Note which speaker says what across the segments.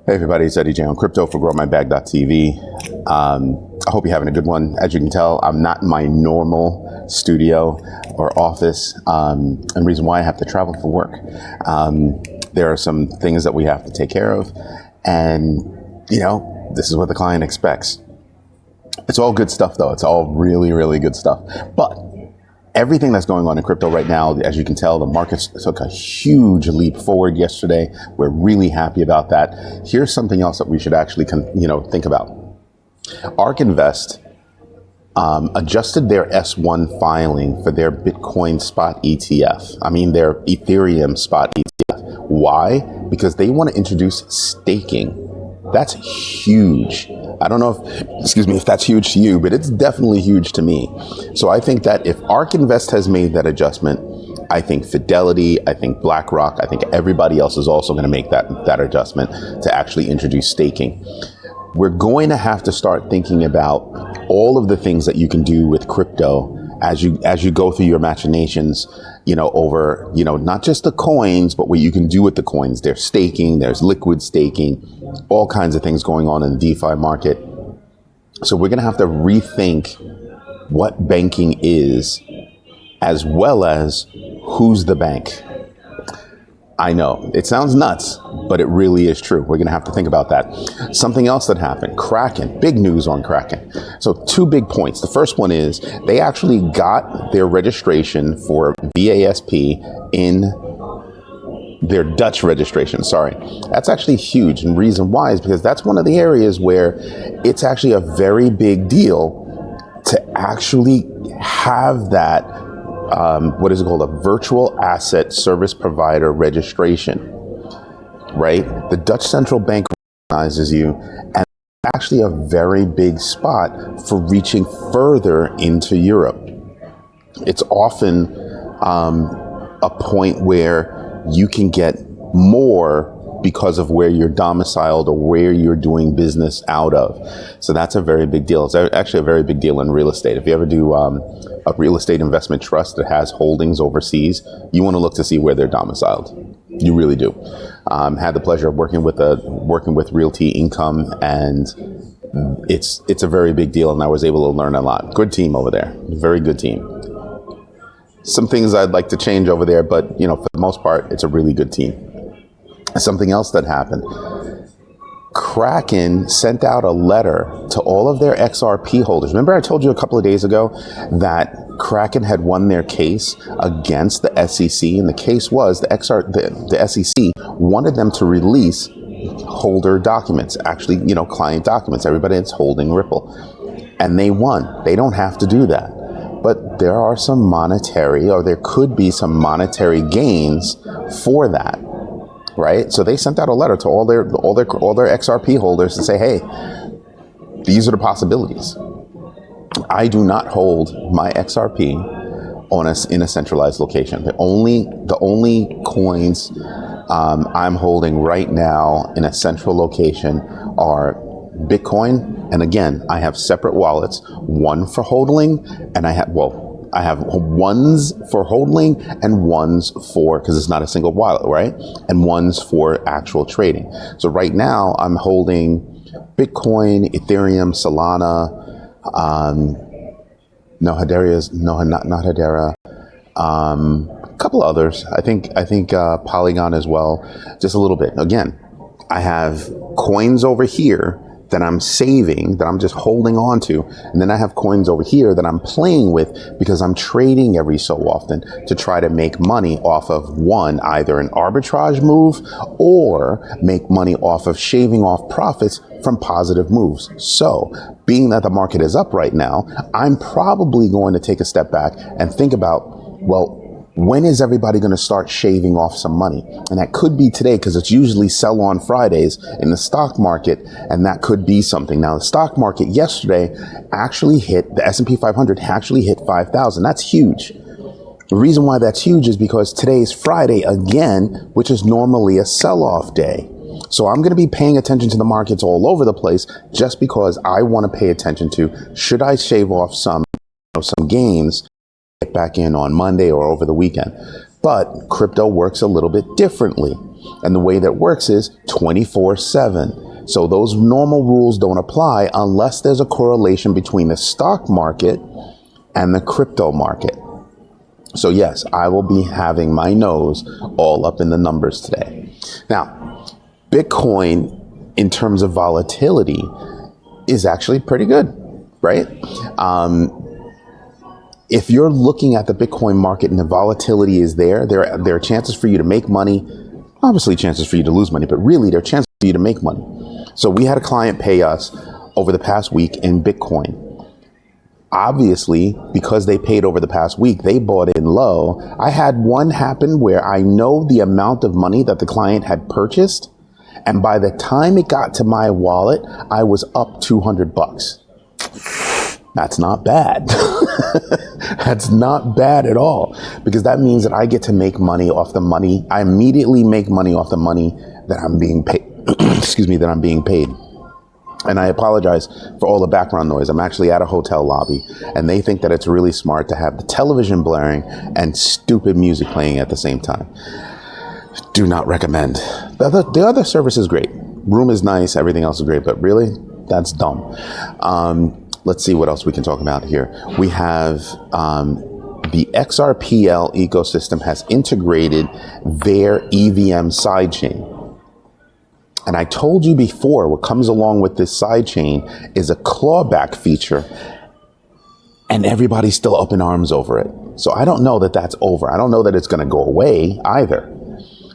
Speaker 1: Hey everybody, it's Eddie J on crypto for growmybag.tv. I hope you're having a good one. As you can tell, I'm not in my normal studio or office, and the reason why I have to travel for work. There are some things that we have to take care of, and this is what the client expects. It's all good stuff though. It's all really, really good stuff. But everything that's going on in crypto right now, as you can tell, the markets took a huge leap forward yesterday. We're really happy about that. Here's something else that we should actually, think about. Ark Invest adjusted their S1 filing for their Bitcoin spot ETF. their Ethereum spot ETF. Why? Because they want to introduce staking. That's huge. I don't know if that's huge to you, but it's definitely huge to me. So I think that if Ark Invest has made that adjustment, I think Fidelity, I think BlackRock, I think everybody else is also going to make that adjustment to actually introduce staking. We're going to have to start thinking about all of the things that you can do with crypto as you go through your machinations, over, not just the coins, but what you can do with the coins. There's staking, there's liquid staking, all kinds of things going on in the DeFi market. So we're going to have to rethink what banking is, as well as who's the bank. I know it sounds nuts, but it really is true. We're going to have to think about that. Something else that happened, Kraken, big news on Kraken. So 2 big points. The first one is they actually got their registration for VASP in their Dutch registration. Sorry. That's actually huge. And the reason why is because that's one of the areas where it's actually a very big deal to actually have that what is it called? A virtual asset service provider registration, right? The Dutch central bank recognizes you, and actually a very big spot for reaching further into Europe. It's often a point where you can get more because of where you're domiciled or where you're doing business out of. So that's a very big deal. It's actually a very big deal in real estate. If you ever do a real estate investment trust that has holdings overseas, you want to look to see where they're domiciled. You really do. Had the pleasure of working with Realty Income, and it's a very big deal, and I was able to learn a lot. Good team over there. Very good team. Some things I'd like to change over there, but for the most part, it's a really good team. Something else that happened, Kraken sent out a letter to all of their XRP holders. Remember I told you a couple of days ago that Kraken had won their case against the SEC, and the case was the SEC wanted them to release holder documents, actually, client documents, everybody that's holding Ripple. And they won. They don't have to do that. But there are there could be some monetary gains for that. Right, so they sent out a letter to all their XRP holders to say, hey, these are the possibilities. I do not hold my XRP in a centralized location. The only coins I'm holding right now in a central location are Bitcoin, and again, I have separate wallets, one for holding, and I have ones for holding and ones for, because it's not a single wallet, right? And ones for actual trading. So right now I'm holding Bitcoin, Ethereum, Solana, not Hedera, a couple others. I think Polygon as well, just a little bit. Again, I have coins over here that I'm saving, that I'm just holding on to. And then I have coins over here that I'm playing with because I'm trading every so often to try to make money off of either an arbitrage move or make money off of shaving off profits from positive moves. So being that the market is up right now, I'm probably going to take a step back and think about, well, when is everybody going to start shaving off some money? And that could be today, because it's usually sell on Fridays in the stock market, and that could be something. Now, the stock market yesterday actually hit, the S&P 500 actually hit 5,000. That's huge. The reason why that's huge is because today's Friday again, which is normally a sell-off day. So I'm going to be paying attention to the markets all over the place just because I want to pay attention to, should I shave off some gains, get back in on Monday or over the weekend. But crypto works a little bit differently. And the way that works is 24/7. So those normal rules don't apply unless there's a correlation between the stock market and the crypto market. So yes, I will be having my nose all up in the numbers today. Now, Bitcoin, in terms of volatility, is actually pretty good, right? If you're looking at the Bitcoin market and the volatility is there are chances for you to make money, obviously chances for you to lose money, but really there are chances for you to make money. So we had a client pay us over the past week in Bitcoin. Obviously, because they paid over the past week, they bought in low. I had one happen where I know the amount of money that the client had purchased, and by the time it got to my wallet, I was up $200. That's not bad. That's not bad at all, because that means that I get to make money off the money. I immediately make money off the money that I'm being paid. Excuse me, that I'm being paid. And I apologize for all the background noise. I'm actually at a hotel lobby, and they think that it's really smart to have the television blaring and stupid music playing at the same time. Do not recommend. The other service is great. Room is nice. Everything else is great. But really, that's dumb. Let's see what else we can talk about here. We have the XRPL ecosystem has integrated their EVM sidechain. And I told you before, what comes along with this sidechain is a clawback feature, and everybody's still up in arms over it. So I don't know that that's over. I don't know that it's going to go away either.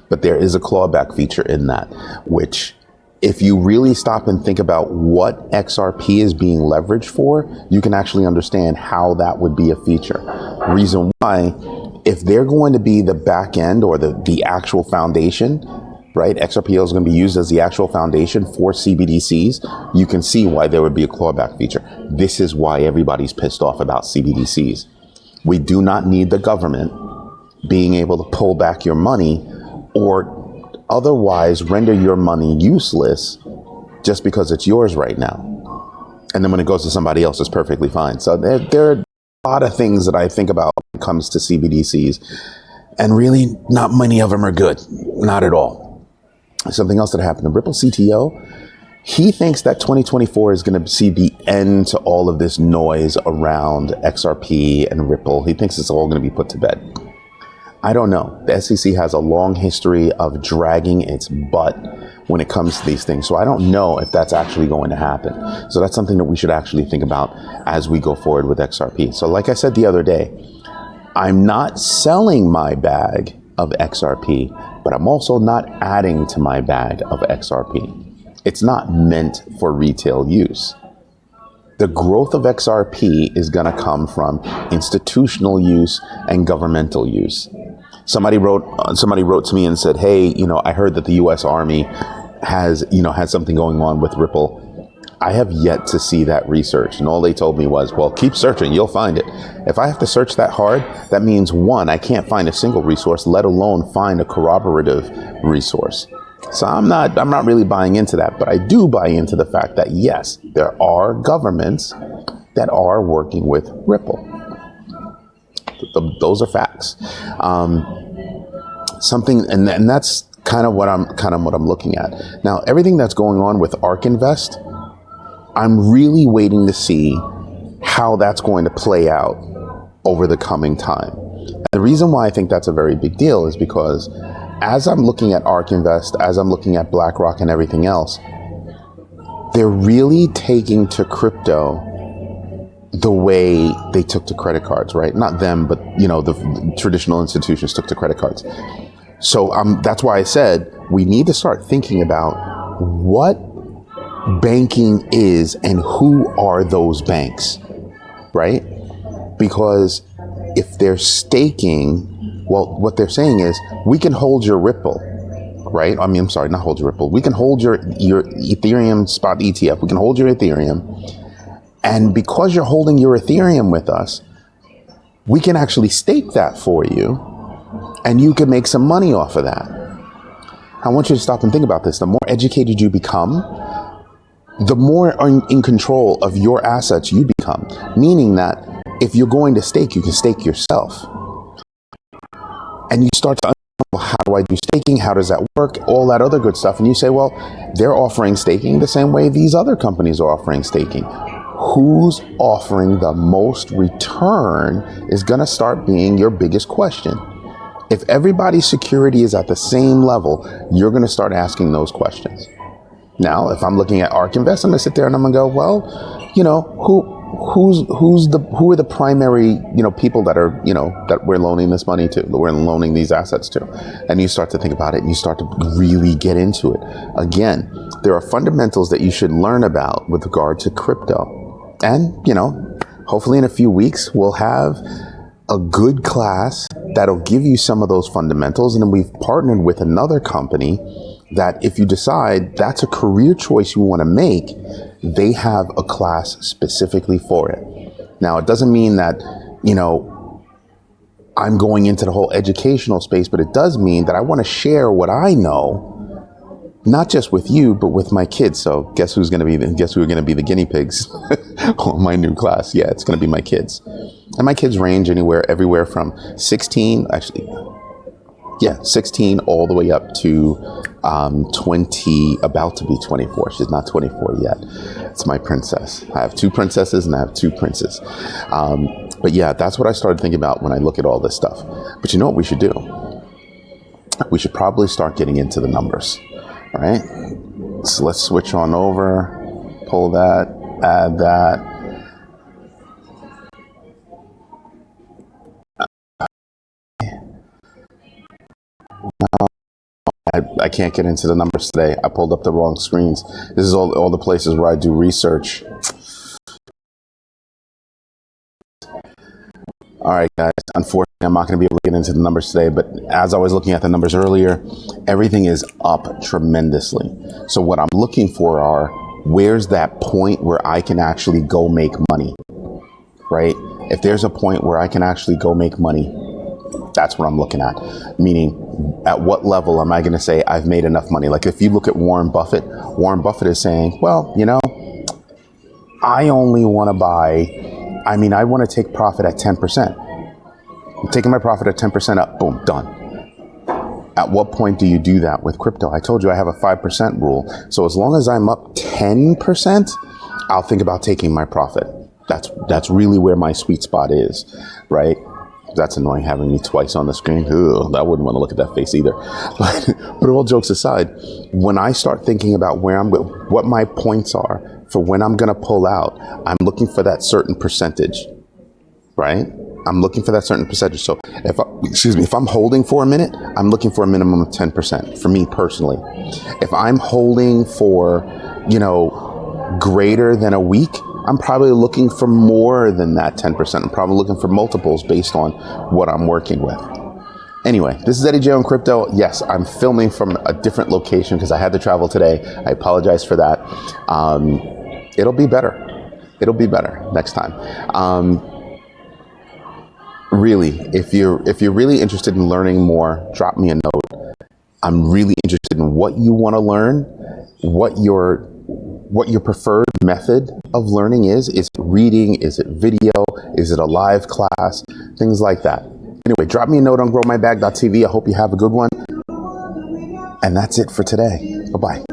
Speaker 1: But there is a clawback feature in that, which if you really stop and think about what XRP is being leveraged for, you can actually understand how that would be a feature. Reason why, if they're going to be the back end or the actual foundation, right? XRPL is going to be used as the actual foundation for CBDCs. You can see why there would be a clawback feature. This is why everybody's pissed off about CBDCs. We do not need the government being able to pull back your money or otherwise render your money useless just because it's yours right now. And then when it goes to somebody else, it's perfectly fine. So there are a lot of things that I think about when it comes to CBDCs, and really not many of them are good. Not at all. Something else that happened, the Ripple CTO, he thinks that 2024 is going to see the end to all of this noise around XRP and Ripple. He thinks it's all going to be put to bed. I don't know. The SEC has a long history of dragging its butt when it comes to these things. So I don't know if that's actually going to happen. So that's something that we should actually think about as we go forward with XRP. So like I said the other day, I'm not selling my bag of XRP, but I'm also not adding to my bag of XRP. It's not meant for retail use. The growth of XRP is going to come from institutional use and governmental use. Somebody wrote to me and said, hey, I heard that the U.S. Army has something going on with Ripple. I have yet to see that research. And all they told me was, well, keep searching, you'll find it. If I have to search that hard, that means one, I can't find a single resource, let alone find a corroborative resource. So I'm not really buying into that, but I do buy into the fact that yes, there are governments that are working with Ripple. Those are facts. And that's kind of what I'm looking at. Now, everything that's going on with Ark Invest, I'm really waiting to see how that's going to play out over the coming time. And the reason why I think that's a very big deal is because as I'm looking at Ark Invest, as I'm looking at BlackRock and everything else, they're really taking to crypto the way they took to credit cards, right? Not them, but the traditional institutions took to credit cards. So that's why I said we need to start thinking about what banking is and who are those banks, right? Because if they're staking, well, what they're saying is we can hold your Ripple, right? I'm sorry, not hold your Ripple. We can hold your Ethereum Spot ETF. We can hold your Ethereum. And because you're holding your Ethereum with us, we can actually stake that for you, and you can make some money off of that. I want you to stop and think about this. The more educated you become, the more in control of your assets you become. Meaning that if you're going to stake, you can stake yourself. And you start to well, how do I do staking? How does that work? All that other good stuff. And you say, well, they're offering staking the same way these other companies are offering staking. Who's offering the most return is going to start being your biggest question. If everybody's security is at the same level, you're going to start asking those questions. Now, if I'm looking at Ark Invest, I'm going to sit there and I'm going to go, well, you know, who are the primary, people that are, that we're loaning this money to, that we're loaning these assets to? And you start to think about it and you start to really get into it. Again, there are fundamentals that you should learn about with regard to crypto. And, hopefully in a few weeks, we'll have a good class that'll give you some of those fundamentals. And then we've partnered with another company that if you decide that's a career choice you want to make, they have a class specifically for it. Now, it doesn't mean that, I'm going into the whole educational space, but it does mean that I want to share what I know, not just with you, but with my kids. So guess who are going to be the guinea pigs on my new class? Yeah, it's going to be my kids. And my kids range everywhere from 16 all the way up to 20, about to be 24. She's not 24 yet. It's my princess. I have two princesses and I have two princes. But yeah, that's what I started thinking about when I look at all this stuff. But you know what we should do? We should probably start getting into the numbers, right? So let's switch on over, pull that, add that. I can't get into the numbers today. I pulled up the wrong screens. This is all the places where I do research. All right, guys. Unfortunately, I'm not going to be able to get into the numbers today, but as I was looking at the numbers earlier, everything is up tremendously. So what I'm looking for are, where's that point where I can actually go make money, right? If there's a point where I can actually go make money, that's what I'm looking at. Meaning, at what level am I going to say I've made enough money? Like if you look at Warren Buffett is saying, well, I only want to I want to take profit at 10%. I'm taking my profit at 10% up, boom, done. At what point do you do that with crypto? I told you I have a 5% rule. So as long as I'm up 10%, I'll think about taking my profit. That's really where my sweet spot is, right? That's annoying having me twice on the screen. Ugh, I wouldn't want to look at that face either. But all jokes aside, when I start thinking about what my points are for when I'm going to pull out, I'm looking for that certain percentage, right? I'm looking for that certain percentage. So if I'm holding for a minute, I'm looking for a minimum of 10% for me personally. If I'm holding for, greater than a week, I'm probably looking for more than that 10%. I'm probably looking for multiples based on what I'm working with. Anyway, this is Eddie J on Crypto. Yes, I'm filming from a different location because I had to travel today. I apologize for that. It'll be better. It'll be better next time. Really, if you're really interested in learning more, drop me a note. I'm really interested in what you want to learn, what your preferred method of learning is. Is it reading? Is it video? Is it a live class? Things like that. Anyway, drop me a note on growmybag.tv. I hope you have a good one. And that's it for today. Bye-bye.